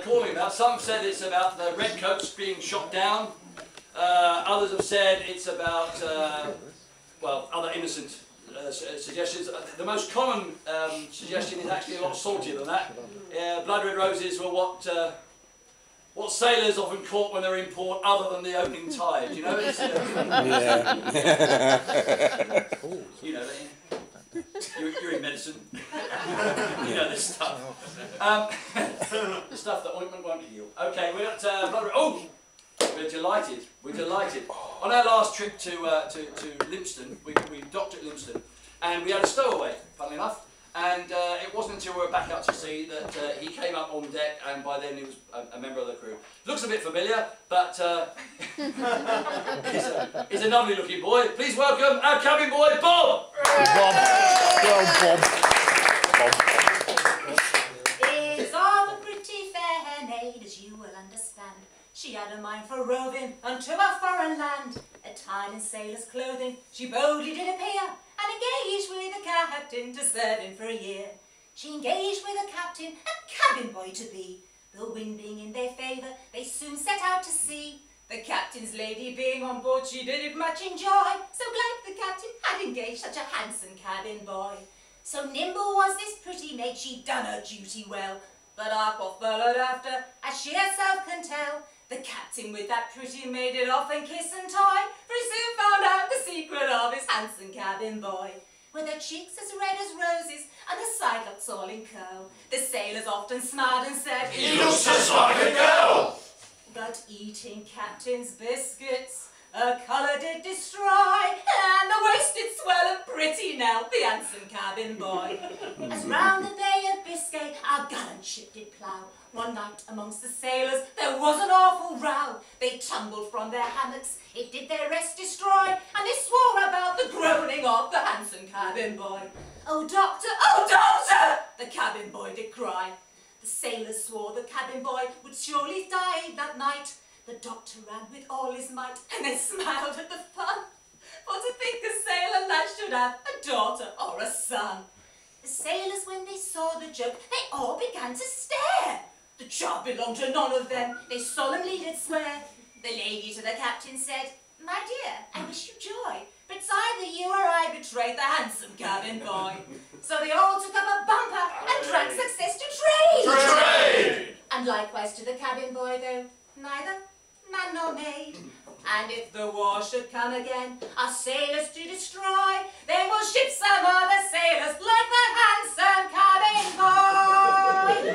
calling about. Some have said it's about the redcoats being shot down. Others have said it's about, well, other innocent suggestions. The most common suggestion is actually a lot saltier than that. Blood red roses were what sailors often caught when they're in port, other than the opening tide. You know, it's, Yeah. you know, you're in medicine. You know this stuff. The stuff that ointment won't heal. Okay, we're at blood red. Oh, we're delighted. We're delighted. On our last trip to Lympstone, we docked at Lympstone, and we had a stowaway, funnily enough. And it wasn't until we were back out to sea that he came up on deck, and by then he was a member of the crew. Looks a bit familiar, but he's a lovely looking boy. Please welcome our cabin boy, Bob! Bob. Well, Bob. Is of a pretty fair maid, as you will understand. She had a mind for roving unto a foreign land. Attired in sailor's clothing, she boldly did appear, and engaged with the captain to serve him for a year. She engaged with the captain and cabin boy to be. The wind being in their favour, they soon set out to sea. The captain's lady being on board, she did it much enjoy. So glad the captain had engaged such a handsome cabin boy. So nimble was this pretty maid, she'd done her duty well. But up off followed after, as she herself can tell. The captain with that pretty maid did often kiss and tie, for he soon found out the secret of his handsome cabin boy. With her cheeks as red as roses, and her side locks all in curl, the sailors often smiled and said, "He looks just like a girl!" But eating captain's biscuits, her colour did destroy, and the waist did swell and pretty knelt the handsome cabin boy. As round the Bay of Biscay our gallant ship did plough, one night amongst the sailors there was an awful row. They tumbled from their hammocks, it did their rest destroy, and they swore about the groaning of the handsome cabin boy. Oh doctor, the cabin boy did cry. The sailors swore the cabin boy would surely die that night. The doctor ran with all his might, and they smiled at the fun. For to think a sailor lad should have a daughter or a son. The sailors, when they saw the joke, they all began to stare. The job belonged to none of them, they solemnly did swear. The lady to the captain said, "My dear, I wish you joy, but it's either you or I betrayed the handsome cabin boy." So they all took up a bumper and drank success to trade. And likewise to the cabin boy, though neither man nor maid. And if the war should come again, our sailors to destroy, then we'll ship some other sailors like the handsome cabin boy.